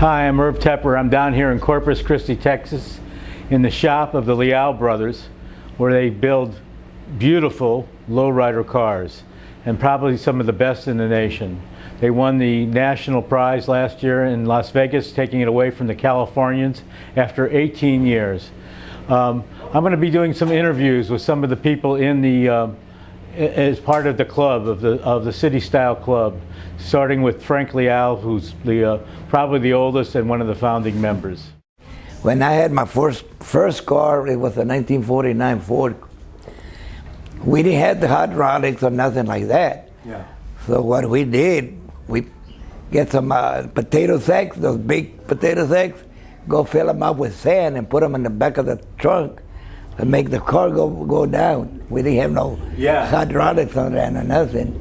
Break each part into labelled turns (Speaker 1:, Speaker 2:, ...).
Speaker 1: Hi, I'm Irv Tepper. I'm down here in Corpus Christi, Texas, in the shop of the Leal brothers, where they build beautiful lowrider cars, and probably some of the best in the nation. They won the national prize last year in Las Vegas, taking it away from the Californians after 18 years. I'm going to be doing some interviews with some of the people in the as part of the club, of the City Style Club, starting with Frank Leal, who's probably the oldest and one of the founding members.
Speaker 2: When I had my first car, it was a 1949 Ford. We didn't have the hydraulics or nothing like that.
Speaker 1: Yeah.
Speaker 2: So what we did, we get some potato sacks, those big potato sacks, go fill them up with sand and put them in the back of the trunk to make the car go down. We didn't have no hydraulics on that or nothing.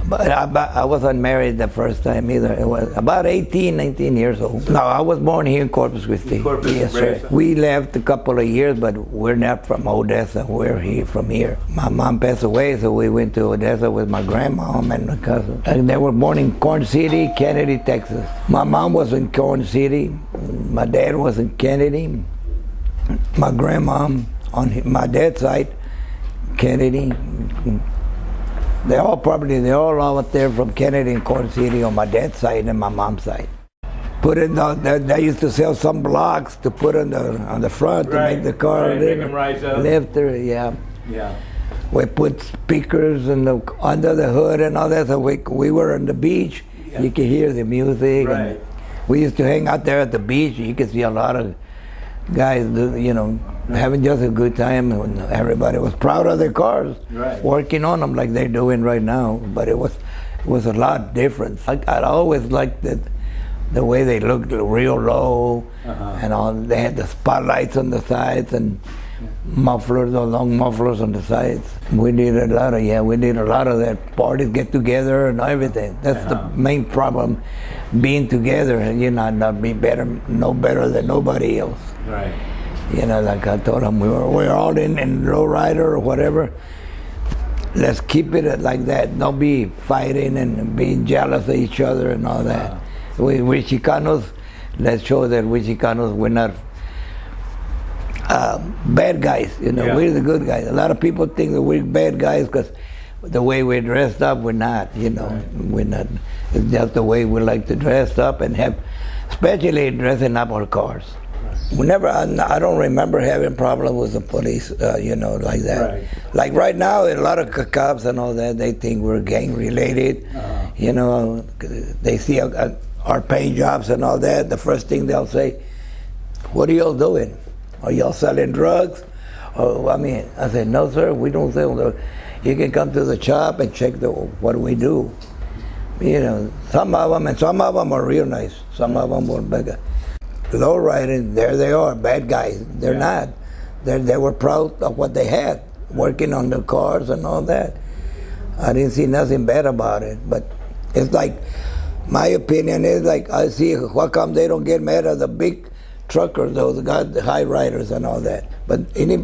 Speaker 2: But I wasn't married the first time either. It was about 18, 19 years old. No, I was born here in Corpus Christi. Yes, sir. We left a couple of years, but we're not from Odessa. We're here from here. My mom passed away, so we went to Odessa with my grandmom and my cousin. And they were born in Corn City, Kennedy, Texas. My mom was in Corn City. My dad was in Kennedy. My grandmom on my dad's side, Kennedy. They're all out there from Kennedy and Corn City on my dad's side and my mom's side. Put in they used to sell some blocks to put on the front to make the car
Speaker 1: make them rise up.
Speaker 2: Lifter, yeah.
Speaker 1: Yeah.
Speaker 2: We put speakers under the hood and all that, so we were on the beach. Yeah. You could hear the music.
Speaker 1: Right.
Speaker 2: And we used to hang out there at the beach. You could see a lot of guys, having just a good time, and everybody was proud of their cars, working on them like they're doing right now. But it was a lot different. I always liked the way they looked real low, and all. They had the spotlights on the sides and mufflers, the long mufflers on the sides. We did a lot of that. Parties, get together, and everything. That's the main problem, being together and not be no better than nobody else.
Speaker 1: Right.
Speaker 2: Like I told them, we're all in lowrider or whatever. Let's keep it like that. Don't be fighting and being jealous of each other and all that. We Chicanos, let's show that we Chicanos, we're not bad guys. We're the good guys. A lot of people think that we're bad guys because the way we're dressed up, we're not. We're not. It's just the way we like to dress up and have, especially dressing up our cars. I don't remember having problems with the police, like that.
Speaker 1: Right.
Speaker 2: Like right now, a lot of cops and all that, they think we're gang related. They see our paying jobs and all that. The first thing they'll say, "What are y'all doing? Are y'all selling drugs?" I said, "No, sir, we don't sell drugs. You can come to the shop and check what we do." Some of them are real nice. Some of them were bigger. Low riding, there they are, bad guys. They're not. They were proud of what they had, working on the cars and all that. I didn't see nothing bad about it, but it's like, my opinion is like, I see how come they don't get mad at the big truckers, those guys, the high riders and all that. But any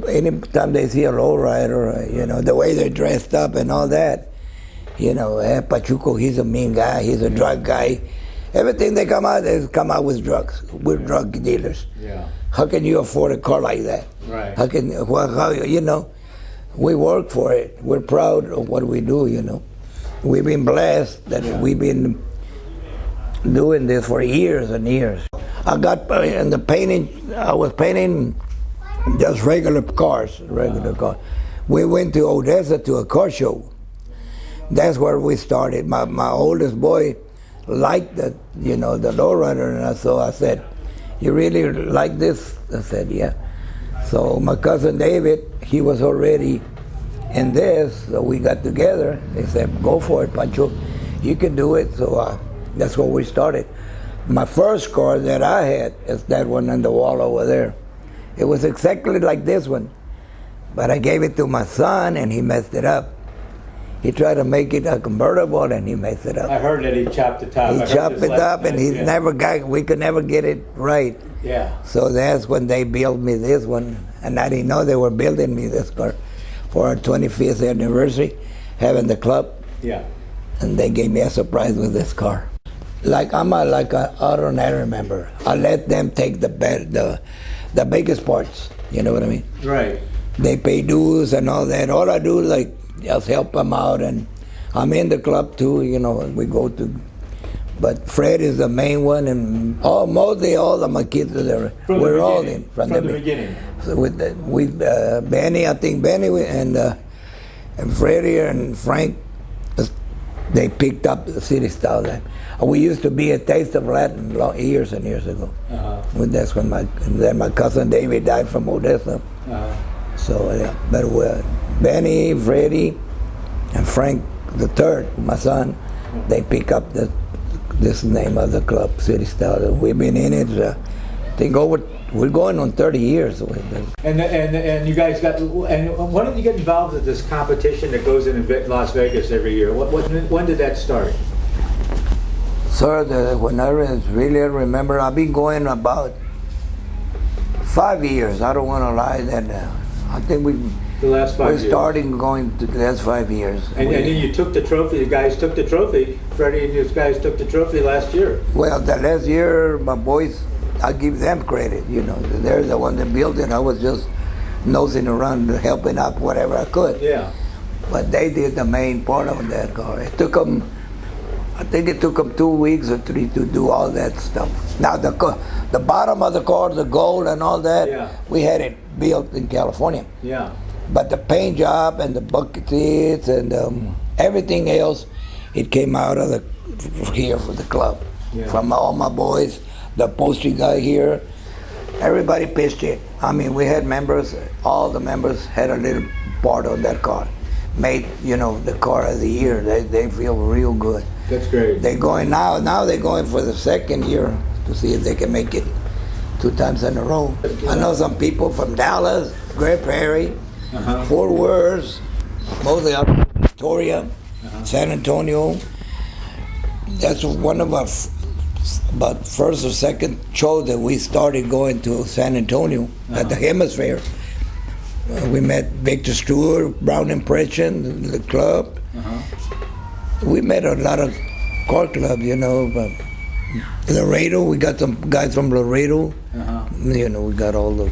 Speaker 2: time they see a low rider, the way they're dressed up and all that, Pachuco, he's a mean guy, he's a drug guy. Everything they come out with drugs. We're drug dealers. Yeah. How can you afford a car like that?
Speaker 1: Right.
Speaker 2: We work for it. We're proud of what we do, We've been blessed that we've been doing this for years and years. I got in the painting, I was painting just regular cars. We went to Odessa to a car show. That's where we started. My oldest boy liked the lowrider, and so I said, "You really like this?" I said, "Yeah." So my cousin David, he was already in this, so we got together. They said, "Go for it, Pancho. You can do it." So that's where we started. My first car that I had is that one on the wall over there. It was exactly like this one, but I gave it to my son, and he messed it up. He tried to make it a convertible, and he messed it up.
Speaker 1: I heard that he chopped the top.
Speaker 2: He chopped it up, and we could never get it right.
Speaker 1: Yeah.
Speaker 2: So that's when they built me this one, and I didn't know they were building me this car for our 25th anniversary, having the club.
Speaker 1: Yeah.
Speaker 2: And they gave me a surprise with this car. like I'm like an honorary member. I let them take the biggest parts. You know what I mean?
Speaker 1: Right.
Speaker 2: They pay dues and all that. All I do is like just help them out, and I'm in the club too. You know, we go to. But Fred is the main one, and mostly all of my kids are there. We're all in
Speaker 1: from the beginning.
Speaker 2: So with Benny, I think Benny and Freddie and Frank, they picked up the city style. We used to be a Taste of Latin years and years ago. That's when my cousin David died from Odessa. So yeah, but Benny, Freddie, and Frank the third, my son, they pick up this name of the club, City Style. We've been in it. I think we're going on 30 years.
Speaker 1: And you guys got. And when did you get involved with this competition that goes in Las Vegas every year? When did that start?
Speaker 2: Sir, when I really remember, I've been going about 5 years. I don't want to lie. I think
Speaker 1: the last 5 years.
Speaker 2: We're starting going to the last 5 years.
Speaker 1: And then you took the trophy. You guys took the trophy. Freddie and you guys took the trophy last year.
Speaker 2: Well, the last year, my boys, I give them credit. You know, they're the one that built it. I was just nosing around, helping out whatever I could.
Speaker 1: Yeah.
Speaker 2: But they did the main part of that car. It took them, I think it took them 2 weeks or 3 to do all that stuff. Now the bottom of the car, the gold and all that,
Speaker 1: yeah,
Speaker 2: we had it built in California.
Speaker 1: Yeah.
Speaker 2: But the paint job and the bucket seats and everything else, it came out of here for the club.
Speaker 1: Yeah.
Speaker 2: From all my boys, the upholstery guy here, everybody pitched in. I mean, we had members, all the members had a little part on that car. Made, the car of the year. They feel real good.
Speaker 1: That's great.
Speaker 2: They're going now they're going for the second year to see if they can make it 2 times in a row. I know some people from Dallas, Grand Prairie, Fort Worth, mostly up in Victoria, San Antonio. That's one of our about first or second show that we started going to San Antonio at the Hemisphere. We met Victor Stewart, Brown Impression, the club. We met a lot of car clubs, Laredo, we got some guys from Laredo. We got all the.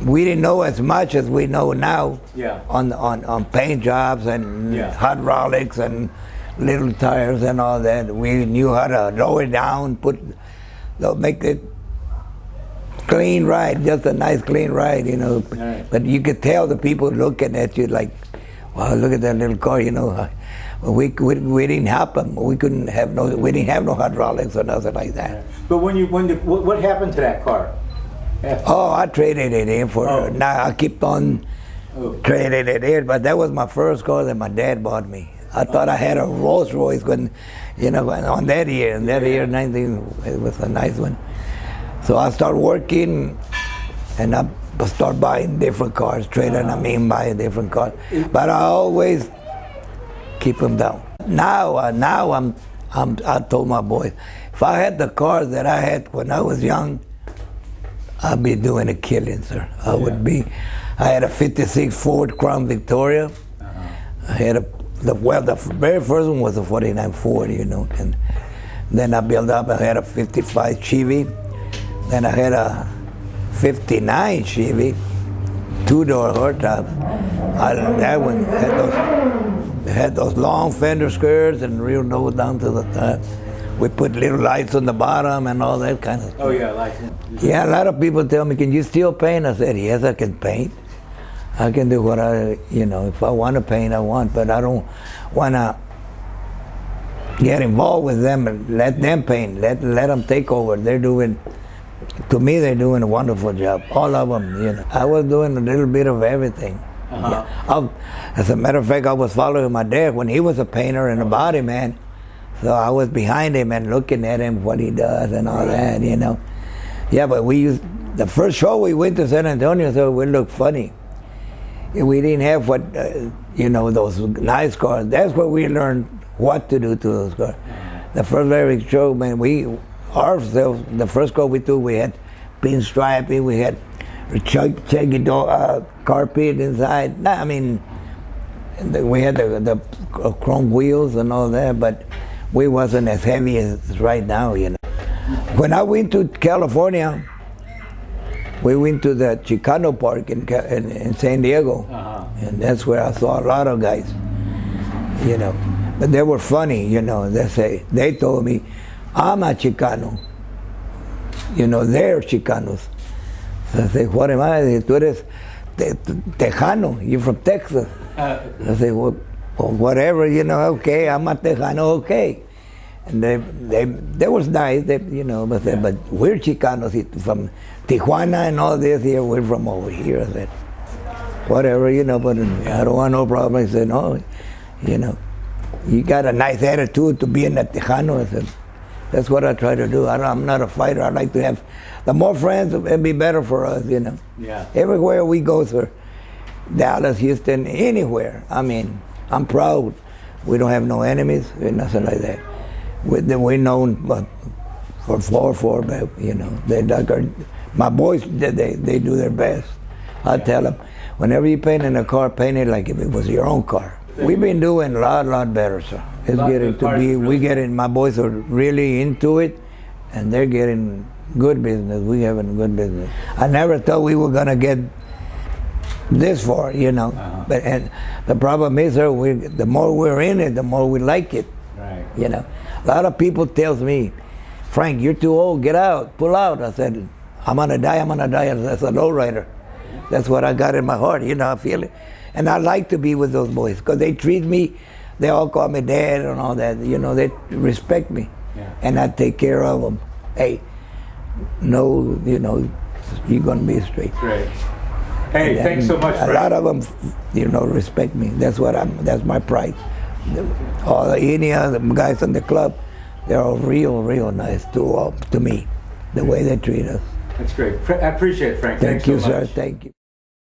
Speaker 2: We didn't know as much as we know now.
Speaker 1: Yeah.
Speaker 2: On paint jobs and hydraulics and little tires and all that. We knew how to lower it down, make it clean ride, just a nice clean ride,
Speaker 1: Right.
Speaker 2: But you could tell the people looking at you like, wow, look at that little car, We didn't help them. We didn't have no hydraulics or nothing like that.
Speaker 1: But what happened to that car?
Speaker 2: Oh, I traded it in for. Now I keep on trading it in, but that was my first car that my dad bought me. I thought I had a Rolls Royce on that year. And that year, 19, it was a nice one. So I started working, and I start buying different cars, buying different cars. But I always keep them down. Now I told my boys, if I had the cars that I had when I was young, I'd be doing a killing, sir. I had a 56 Ford Crown Victoria. I had the very first one was a 49 Ford, and then I built up, I had a 55 Chevy. Then I had a 59 Chevy, 2-door hardtop. That one had those long fender skirts and real nose down to the top. We put little lights on the bottom and all that kind of stuff.
Speaker 1: Oh yeah, lights.
Speaker 2: Yeah, a lot of people tell me, can you still paint? I said, yes, I can paint. I can do what if I want to paint, I want, but I don't want to get involved with them and let them paint, let them take over. To me, they're doing a wonderful job. All of them, I was doing a little bit of everything. As a matter of fact, I was following my dad when he was a painter and a body man. So I was behind him and looking at him, what he does and all that, Yeah, but the first show we went to San Antonio, so we looked funny. We didn't have those nice cars. That's where we learned what to do to those cars. The first very show, man, the first car we took, we had pinstriping, we had chuggy carpet inside. We had the chrome wheels and all that, but we wasn't as heavy as right now, you know. When I went to California, we went to the Chicano Park in San Diego, and that's where I saw a lot of guys, you know. But they were funny, you know. They told me, I'm a Chicano. You know, they're Chicanos. So I said, what am I? They said, tú eres Tejano, you're from Texas. I said, well, whatever, you know, okay, I'm a Tejano, okay. And they was nice, you know, but we're Chicanos from Tijuana and all this here, we're from over here. I said, whatever, you know, but I don't want no problem. I said, no, you know, you got a nice attitude to be in a Tejano. I said, that's what I try to do. I'm not a fighter. I like to have, the more friends, it'd be better for us, you know.
Speaker 1: Yeah.
Speaker 2: Everywhere we go through, Dallas, Houston, anywhere. I mean, I'm proud. We don't have no enemies, nothing like that. We're known for 4-4, but you know, my boys, they do their best. I tell them, whenever you paint in a car, paint it like if it was your own car. We've been doing a lot better, sir. It's getting to be, my boys are really into it, and they're getting good business. We having good business. I never thought we were gonna get this far, you know. But and the problem is, sir, the more we're in it, the more we like it.
Speaker 1: Right.
Speaker 2: You know, a lot of people tells me, Frank, you're too old. Get out, pull out. I said, I'm gonna die. That's a lowrider. That's what I got in my heart. You know, I feel it, and I like to be with those boys because they treat me. They all call me dad and all that. You know, they respect me, and I take care of them. Hey, no, you know, you're gonna be straight.
Speaker 1: Great. Hey, thanks so much.
Speaker 2: A lot of them, you know, respect me. That's that's my pride. Any other guys in the club, they're all real nice to me, the way they treat us.
Speaker 1: That's great. I appreciate it, Frank.
Speaker 2: Thank you,
Speaker 1: so much.
Speaker 2: sir. Thank you.